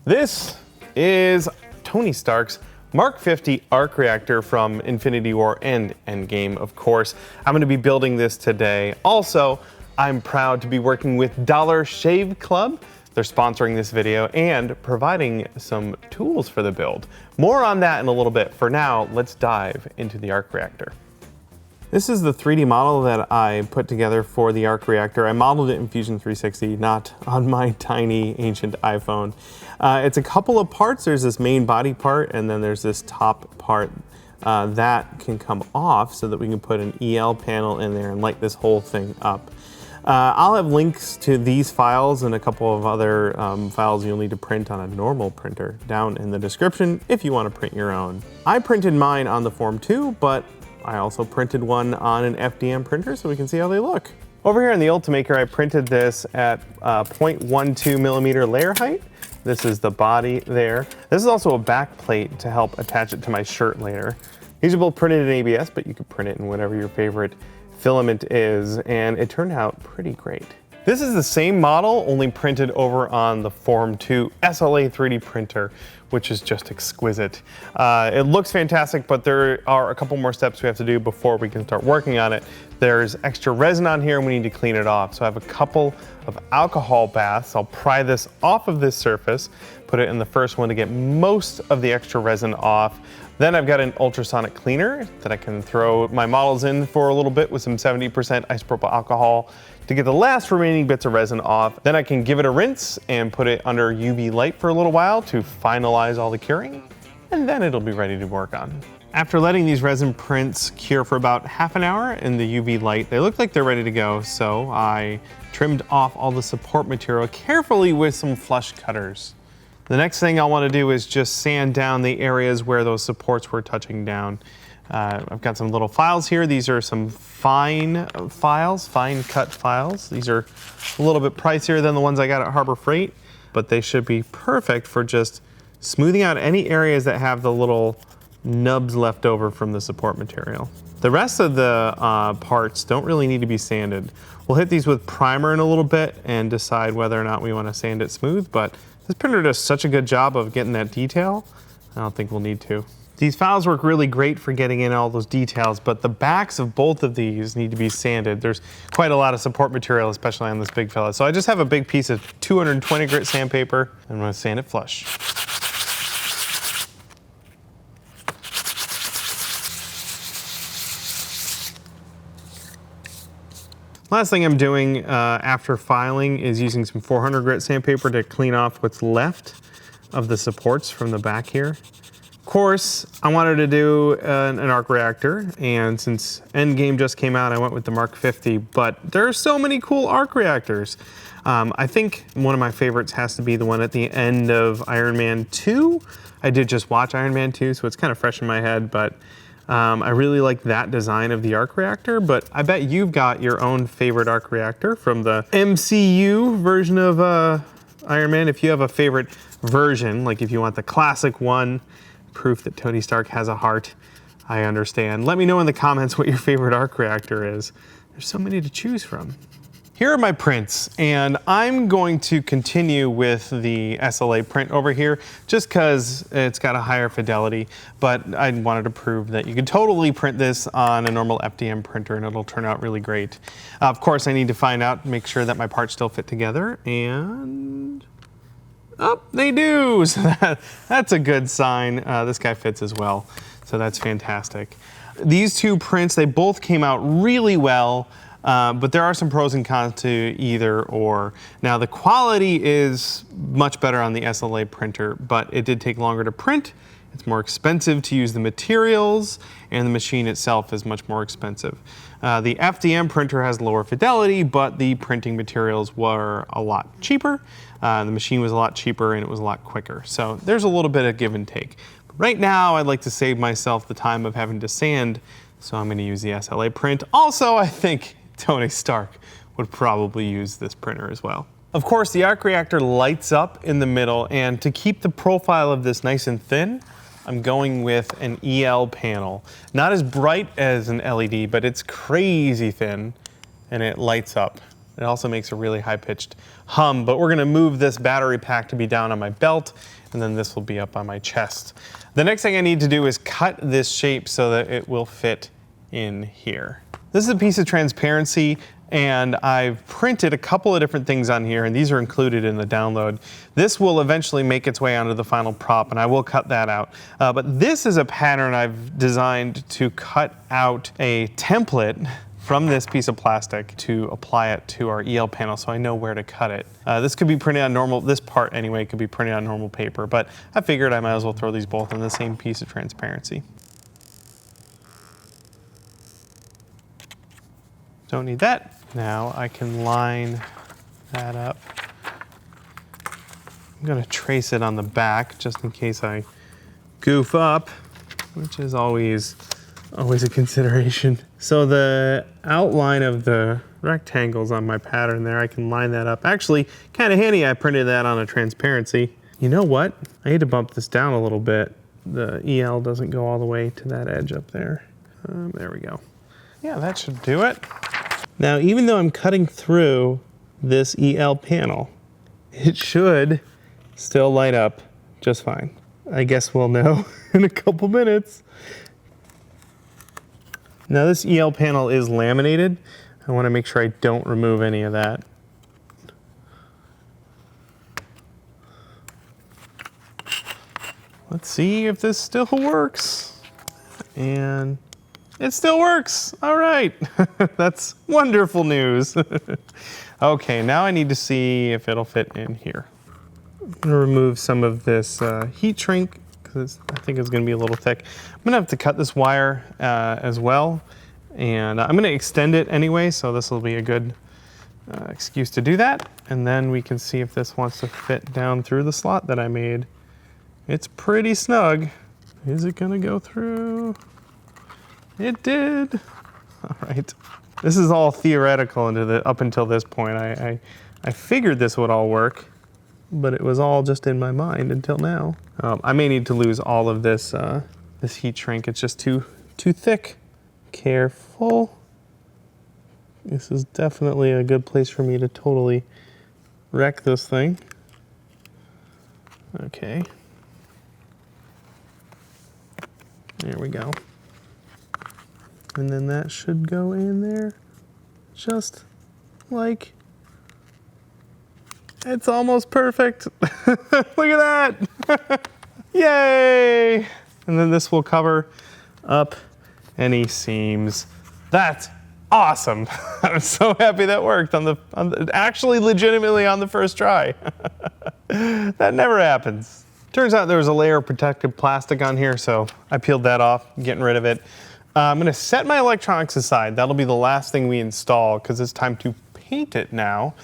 This is Tony Stark's Mark 50 Arc Reactor from Infinity War and Endgame, of course. I'm going to be building this today. Also, I'm proud to be working with Dollar Shave Club. They're sponsoring this video and providing some tools for the build. More on that in a little bit. For now, let's dive into the Arc Reactor. This is the 3D model that I put together for the Arc Reactor. I modeled it in Fusion360, not on my tiny ancient iPhone. It's a couple of parts. There's this main body part, and then there's this top part that can come off so that we can put an EL panel in there and light this whole thing up. I'll have links to these files and a couple of other files you'll need to print on a normal printer down in the description if you want to print your own. I printed mine on the Form 2, but I also printed one on an FDM printer so we can see how they look. Over here in the Ultimaker, I printed this at 0.12 millimeter layer height. This is the body there. This is also a back plate to help attach it to my shirt later. These are both printed in ABS, but you could print it in whatever your favorite filament is, and it turned out pretty great. This is the same model, only printed over on the Form 2 SLA 3D printer, which is just exquisite. It looks fantastic, but there are a couple more steps we have to do before we can start working on it. There's extra resin on here and we need to clean it off. So I have a couple of alcohol baths. I'll pry this off of this surface, put it in the first one to get most of the extra resin off. Then I've got an ultrasonic cleaner that I can throw my models in for a little bit with some 70% isopropyl alcohol to get the last remaining bits of resin off. Then I can give it a rinse and put it under UV light for a little while to finalize all the curing, and then it'll be ready to work on. After letting these resin prints cure for about half an hour in the UV light, they look like they're ready to go, so I trimmed off all the support material carefully with some flush cutters. The next thing I want to do is just sand down the areas where those supports were touching down. I've got some little files here. These are some fine cut files. These are a little bit pricier than the ones I got at Harbor Freight, but they should be perfect for just smoothing out any areas that have the little nubs left over from the support material. The rest of the parts don't really need to be sanded. We'll hit these with primer in a little bit and decide whether or not we want to sand it smooth, but this printer does such a good job of getting that detail, I don't think we'll need to. These files work really great for getting in all those details, but the backs of both of these need to be sanded. There's quite a lot of support material, especially on this big fella. So I just have a big piece of 220 grit sandpaper, and I'm gonna sand it flush. Last thing I'm doing after filing is using some 400 grit sandpaper to clean off what's left of the supports from the back here. Of course, I wanted to do an Arc Reactor, and since Endgame just came out, I went with the Mark 50, but there are so many cool Arc Reactors. I think one of my favorites has to be the one at the end of Iron Man 2. I did just watch Iron Man 2, so it's kind of fresh in my head, but I really like that design of the Arc Reactor, but I bet you've got your own favorite Arc Reactor from the MCU version of Iron Man. If you have a favorite version, like if you want the classic one, proof that Tony Stark has a heart, I understand. Let me know in the comments what your favorite Arc Reactor is. There's so many to choose from. Here are my prints, and I'm going to continue with the SLA print over here just because it's got a higher fidelity, but I wanted to prove that you can totally print this on a normal FDM printer and it'll turn out really great. Of course, I need to make sure that my parts still fit together, and oh, they do! So that's a good sign. This guy fits as well, so that's fantastic. These two prints, they both came out really well. But there are some pros and cons to either or. Now the quality is much better on the SLA printer, but it did take longer to print. It's more expensive to use the materials, and the machine itself is much more expensive. The FDM printer has lower fidelity, but the printing materials were a lot cheaper. The machine was a lot cheaper and it was a lot quicker. So there's a little bit of give and take. But right now, I'd like to save myself the time of having to sand, so I'm gonna use the SLA print. Also, I think Tony Stark would probably use this printer as well. Of course, the Arc Reactor lights up in the middle, and to keep the profile of this nice and thin, I'm going with an EL panel. Not as bright as an LED, but it's crazy thin, and it lights up It also makes a really high-pitched hum, but we're gonna move this battery pack to be down on my belt, and then this will be up on my chest. The next thing I need to do is cut this shape so that it will fit in here. This is a piece of transparency, and I've printed a couple of different things on here, and these are included in the download. This will eventually make its way onto the final prop, and I will cut that out. But this is a pattern I've designed to cut out a template from this piece of plastic to apply it to our EL panel so I know where to cut it. This could be printed on normal, this part anyway could be printed on normal paper, but I figured I might as well throw these both on the same piece of transparency. Don't need that. Now I can line that up. I'm gonna trace it on the back just in case I goof up, which is always a consideration. So the outline of the rectangles on my pattern there, I can line that up. Actually, kind of handy, I printed that on a transparency. You know what? I need to bump this down a little bit. The EL doesn't go all the way to that edge up there. There we go. Yeah, that should do it. Now, even though I'm cutting through this EL panel, it should still light up just fine. I guess we'll know in a couple minutes. Now this EL panel is laminated. I want to make sure I don't remove any of that. Let's see if this still works. And it still works. All right. That's wonderful news. Okay, now I need to see if it'll fit in here. I'm gonna remove some of this heat shrink because I think it's gonna be a little thick. I'm gonna have to cut this wire as well, and I'm gonna extend it anyway, so this will be a good excuse to do that. And then we can see if this wants to fit down through the slot that I made. It's pretty snug. Is it gonna go through? It did. All right. This is all theoretical up until this point. I figured this would all work, but it was all just in my mind until now. I may need to lose all of this this heat shrink. It's just too thick. Careful. This is definitely a good place for me to totally wreck this thing. Okay. There we go. And then that should go in there just like, it's almost perfect. Look at that. Yay. And then this will cover up any seams. That's awesome. I'm so happy that worked actually legitimately on the first try. That never happens. Turns out there was a layer of protective plastic on here, so I peeled that off, getting rid of it. I'm gonna set my electronics aside. That'll be the last thing we install because it's time to paint it now.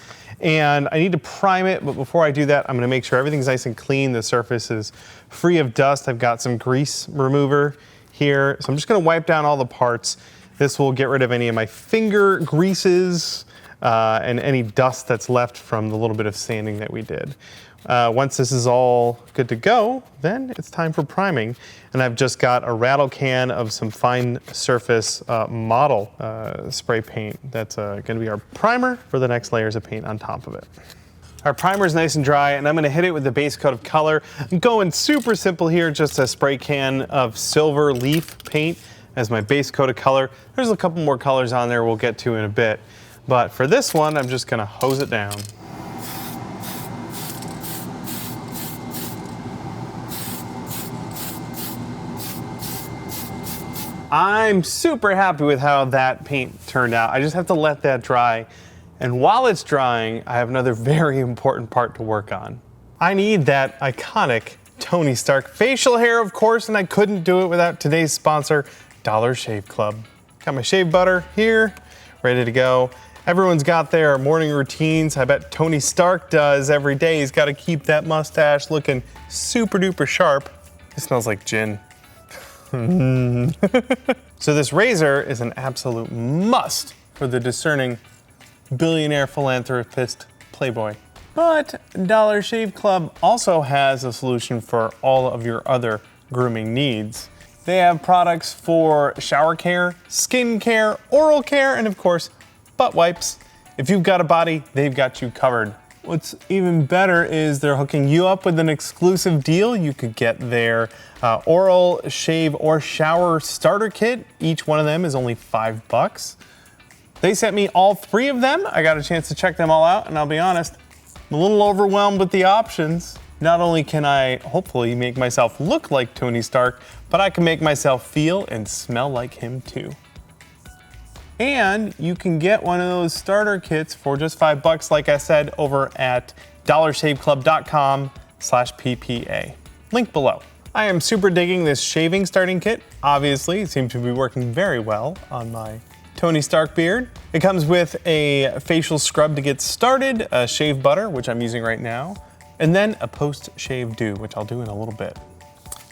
And I need to prime it, but before I do that, I'm gonna make sure everything's nice and clean. The surface is free of dust. I've got some grease remover here. So I'm just gonna wipe down all the parts. This will get rid of any of my finger greases and any dust that's left from the little bit of sanding that we did. Once this is all good to go, then it's time for priming. And I've just got a rattle can of some fine surface model spray paint. That's gonna be our primer for the next layers of paint on top of it. Our primer is nice and dry, and I'm gonna hit it with the base coat of color. I'm going super simple here, just a spray can of silver leaf paint as my base coat of color. There's a couple more colors on there we'll get to in a bit. But for this one, I'm just gonna hose it down. I'm super happy with how that paint turned out. I just have to let that dry. And while it's drying, I have another very important part to work on. I need that iconic Tony Stark facial hair, of course, and I couldn't do it without today's sponsor, Dollar Shave Club. Got my shave butter here, ready to go. Everyone's got their morning routines. I bet Tony Stark does every day. He's got to keep that mustache looking super duper sharp. It smells like gin. So this razor is an absolute must for the discerning billionaire philanthropist playboy. But Dollar Shave Club also has a solution for all of your other grooming needs. They have products for shower care, skin care, oral care, and of course, butt wipes. If you've got a body, they've got you covered. What's even better is they're hooking you up with an exclusive deal. You could get their oral, shave, or shower starter kit. Each one of them is only $5. They sent me all 3 of them. I got a chance to check them all out, and I'll be honest, I'm a little overwhelmed with the options. Not only can I hopefully make myself look like Tony Stark, but I can make myself feel and smell like him too. And you can get one of those starter kits for just $5, like I said, over at dollarshaveclub.com/PPA. Link below. I am super digging this shaving starting kit. Obviously, it seems to be working very well on my Tony Stark beard. It comes with a facial scrub to get started, a shave butter, which I'm using right now, and then a post-shave dew, which I'll do in a little bit.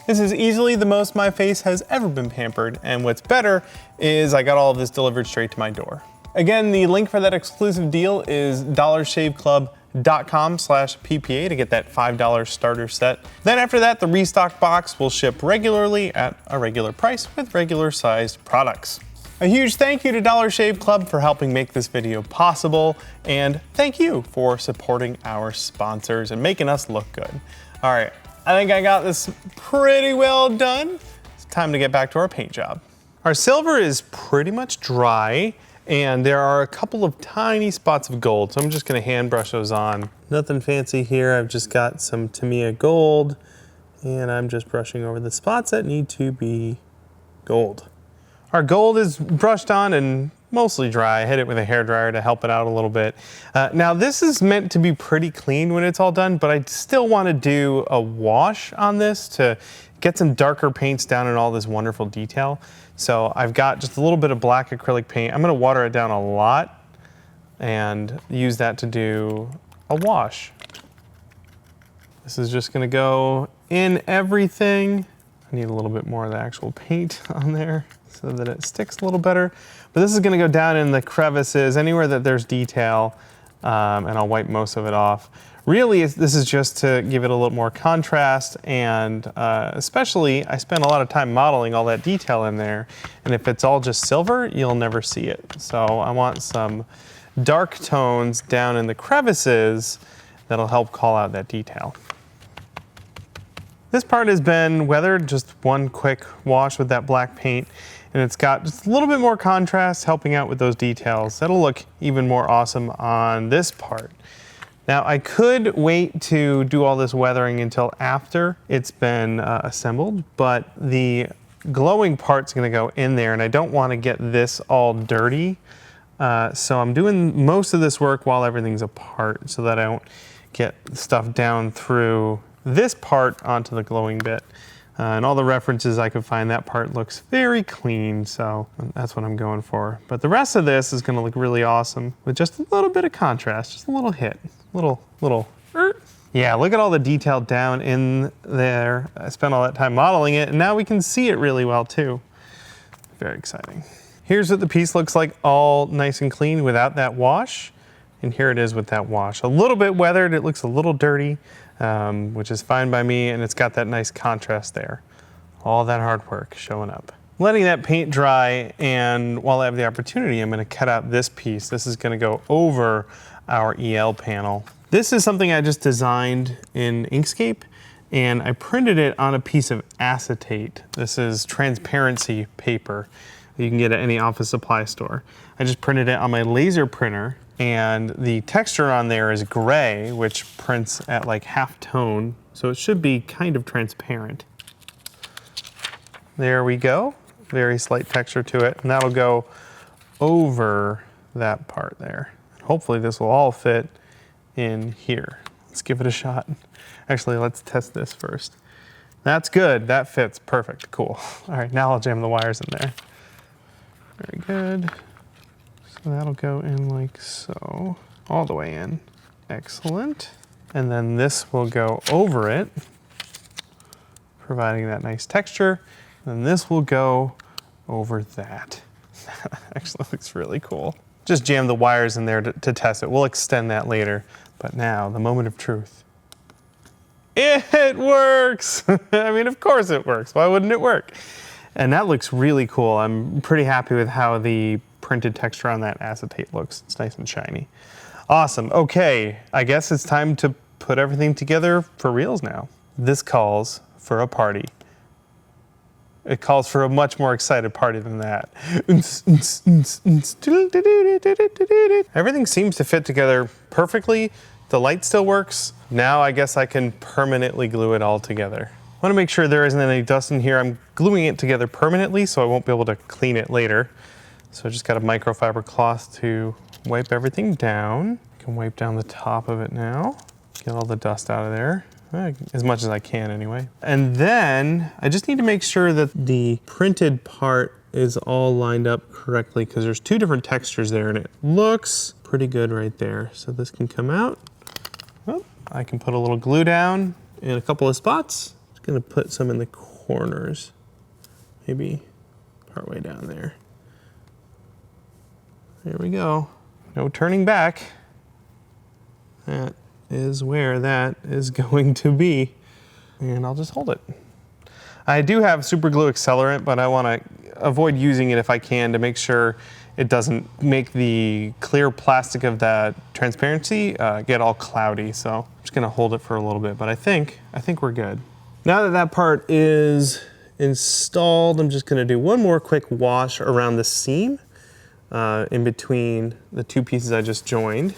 This is easily the most my face has ever been pampered, and what's better is I got all of this delivered straight to my door. Again, the link for that exclusive deal is dollarshaveclub.com/PPA to get that $5 starter set. Then after that, the restock box will ship regularly at a regular price with regular sized products. A huge thank you to Dollar Shave Club for helping make this video possible, and thank you for supporting our sponsors and making us look good. All right, I think I got this pretty well done. It's time to get back to our paint job. Our silver is pretty much dry, and there are a couple of tiny spots of gold, so I'm just gonna hand brush those on. Nothing fancy here, I've just got some Tamiya gold, and I'm just brushing over the spots that need to be gold. Our gold is brushed on and mostly dry. I hit it with a hairdryer to help it out a little bit. Now this is meant to be pretty clean when it's all done, but I still want to do a wash on this to get some darker paints down and all this wonderful detail. So I've got just a little bit of black acrylic paint. I'm going to water it down a lot and use that to do a wash. This is just going to go in everything. I need a little bit more of the actual paint on there so that it sticks a little better. But this is gonna go down in the crevices, anywhere that there's detail, and I'll wipe most of it off. Really, this is just to give it a little more contrast, and especially, I spent a lot of time modeling all that detail in there, and if it's all just silver, you'll never see it. So I want some dark tones down in the crevices that'll help call out that detail. This part has been weathered, just one quick wash with that black paint, and it's got just a little bit more contrast helping out with those details. That'll look even more awesome on this part. Now I could wait to do all this weathering until after it's been assembled, but the glowing part's gonna go in there, and I don't wanna get this all dirty. So I'm doing most of this work while everything's apart so that I don't get stuff down through this part onto the glowing bit. And all the references I could find, that part looks very clean, so that's what I'm going for. But the rest of this is gonna look really awesome with just a little bit of contrast, just a little hit, little. Yeah, look at all the detail down in there. I spent all that time modeling it, and now we can see it really well too. Very exciting. Here's what the piece looks like all nice and clean without that wash. And here it is with that wash. A little bit weathered, it looks a little dirty, which is fine by me, and it's got that nice contrast there. All that hard work showing up. Letting that paint dry, and while I have the opportunity, I'm gonna cut out this piece. This is gonna go over our EL panel. This is something I just designed in Inkscape, and I printed it on a piece of acetate. This is transparency paper that you can get at any office supply store. I just printed it on my laser printer, and the texture on there is gray, which prints at like half tone, so it should be kind of transparent. There we go, very slight texture to it, and that'll go over that part there. Hopefully this will all fit in here. Let's give it a shot. Actually, let's test this first. That's good, that fits perfect, cool. All right, now I'll jam the wires in there. Very good. So that'll go in like so, all the way in. Excellent. And then this will go over it, providing that nice texture. And this will go over that. Actually looks really cool. Just jam the wires in there to test it. We'll extend that later. But now, the moment of truth. It works! I mean, of course it works. Why wouldn't it work? And that looks really cool. I'm pretty happy with how the printed texture on that acetate looks. It's nice and shiny. Awesome. Okay, I guess it's time to put everything together for reals now. This calls for a party. It calls for a much more excited party than that. Everything seems to fit together perfectly. The light still works. Now I guess I can permanently glue it all together. I want to make sure there isn't any dust in here. I'm gluing it together permanently so I won't be able to clean it later. So I just got a microfiber cloth to wipe everything down. I can wipe down the top of it now. Get all the dust out of there. As much as I can anyway. And then I just need to make sure that the printed part is all lined up correctly because there's two different textures there and it looks pretty good right there. So this can come out. Oh, I can put a little glue down in a couple of spots. Just gonna put some in the corners. Maybe partway down there. There we go. No turning back. That is where that is going to be. And I'll just hold it. I do have super glue accelerant, but I want to avoid using it if I can to make sure it doesn't make the clear plastic of that transparency get all cloudy. So I'm just gonna hold it for a little bit, but I think we're good. Now that that part is installed, I'm just gonna do one more quick wash around the seam in between the two pieces I just joined.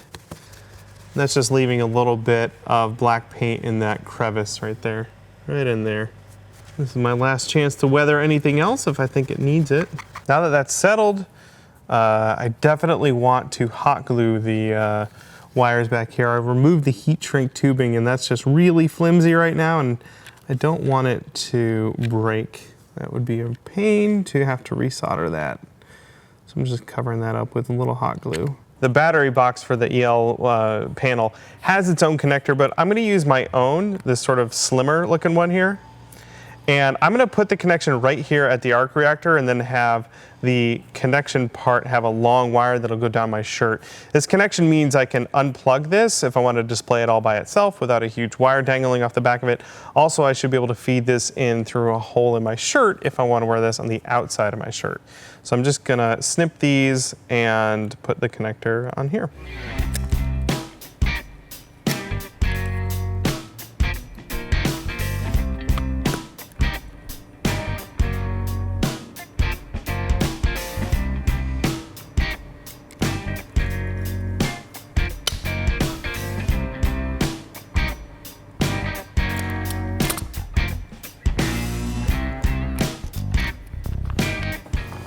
That's just leaving a little bit of black paint in that crevice right there, right in there. This is my last chance to weather anything else if I think it needs it. Now that that's settled, I definitely want to hot glue the wires back here. I've removed the heat shrink tubing and that's just really flimsy right now and I don't want it to break. That would be a pain to have to resolder that. So I'm just covering that up with a little hot glue. The battery box for the EL panel has its own connector, but I'm gonna use my own, this sort of slimmer looking one here. And I'm gonna put the connection right here at the arc reactor and then have the connection part have a long wire that'll go down my shirt. This connection means I can unplug this if I want to display it all by itself without a huge wire dangling off the back of it. Also, I should be able to feed this in through a hole in my shirt if I want to wear this on the outside of my shirt. So I'm just gonna snip these and put the connector on here.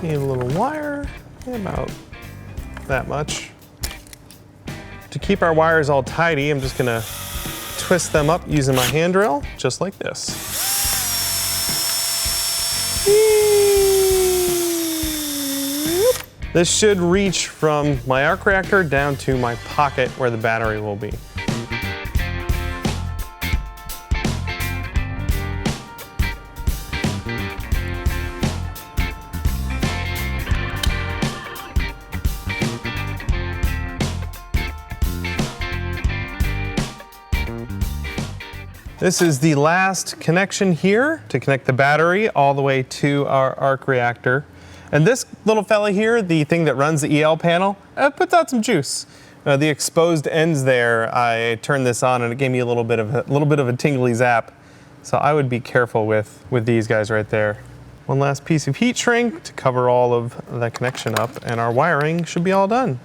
Need a little wire, about that much. To keep our wires all tidy, I'm just gonna twist them up using my hand drill, just like this. This should reach from my arc reactor down to my pocket where the battery will be. This is the last connection here to connect the battery all the way to our arc reactor. And this little fella here, the thing that runs the EL panel, puts out some juice. The exposed ends there, I turned this on and it gave me a little bit of a tingly zap. So I would be careful with these guys right there. One last piece of heat shrink to cover all of that connection up and our wiring should be all done.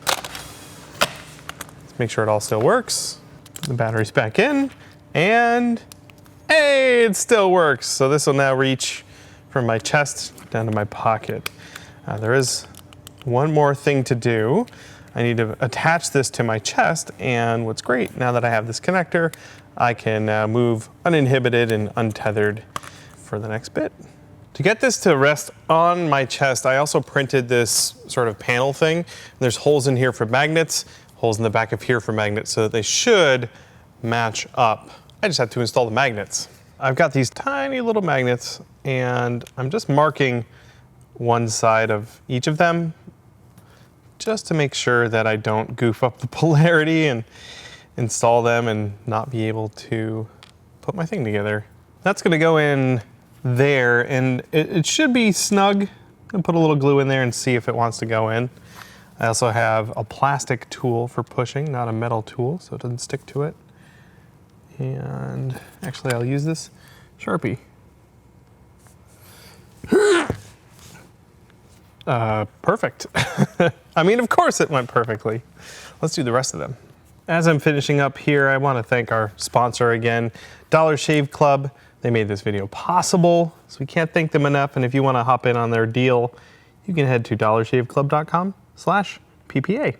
Let's make sure it all still works. The battery's back in, and hey, it still works. So this will now reach from my chest down to my pocket. There is one more thing to do. I need to attach this to my chest, and what's great, now that I have this connector, I can move uninhibited and untethered for the next bit. To get this to rest on my chest, I also printed this sort of panel thing. There's holes in here for magnets, holes in the back of here for magnets, so that they should match up. I just have to install the magnets. I've got these tiny little magnets and I'm just marking one side of each of them just to make sure that I don't goof up the polarity and install them and not be able to put my thing together. That's gonna go in there and it should be snug and put a little glue in there and see if it wants to go in. I also have a plastic tool for pushing, not a metal tool, so it doesn't stick to it. And actually I'll use this Sharpie. Perfect. I mean, of course it went perfectly. Let's do the rest of them. As I'm finishing up here, I want to thank our sponsor again, Dollar Shave Club. They made this video possible, so we can't thank them enough. And if you want to hop in on their deal, you can head to dollarshaveclub.com/PPA.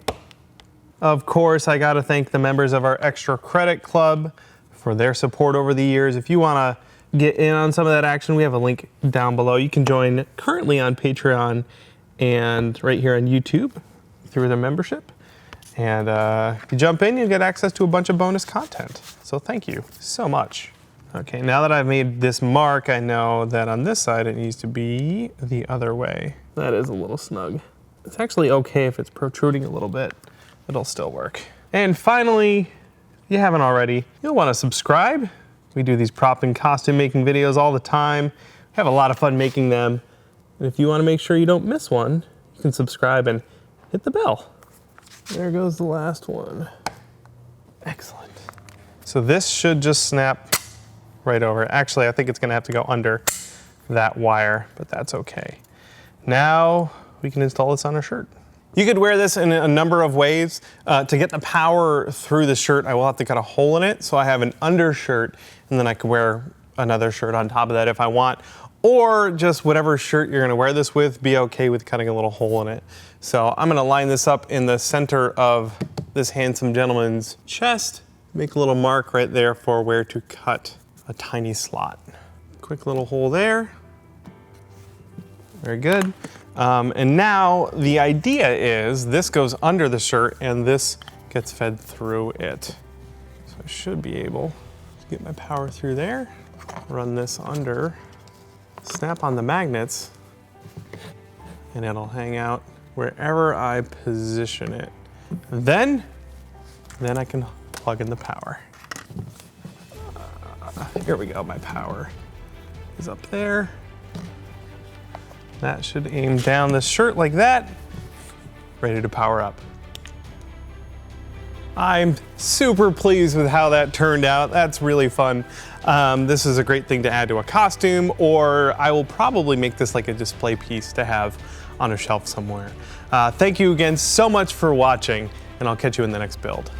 Of course, I got to thank the members of our Extra Credit Club for their support over the years. If you want to get in on some of that action, we have a link down below. You can join currently on Patreon and right here on YouTube through the membership. And if you jump in, you get access to a bunch of bonus content. So thank you so much. Okay, now that I've made this mark, I know that on this side it needs to be the other way. That is a little snug. It's actually okay if it's protruding a little bit. It'll still work. And finally, if you haven't already, you'll want to subscribe. We do these prop and costume making videos all the time. We have a lot of fun making them. And if you want to make sure you don't miss one, you can subscribe and hit the bell. There goes the last one. Excellent. So this should just snap right over. Actually, I think it's gonna have to go under that wire, but that's okay. Now we can install this on our shirt. You could wear this in a number of ways. To get the power through the shirt, I will have to cut a hole in it. So I have an undershirt, and then I can wear another shirt on top of that if I want. Or just whatever shirt you're gonna wear this with, be okay with cutting a little hole in it. So I'm gonna line this up in the center of this handsome gentleman's chest. Make a little mark right there for where to cut a tiny slot. Quick little hole there. Very good. And now the idea is this goes under the shirt and this gets fed through it. So I should be able to get my power through there, run this under, snap on the magnets, and it'll hang out wherever I position it. Then I can plug in the power. Here we go, my power is up there. That should aim down this shirt like that, ready to power up. I'm super pleased with how that turned out. That's really fun. This is a great thing to add to a costume, or I will probably make this like a display piece to have on a shelf somewhere. Thank you again so much for watching, and I'll catch you in the next build.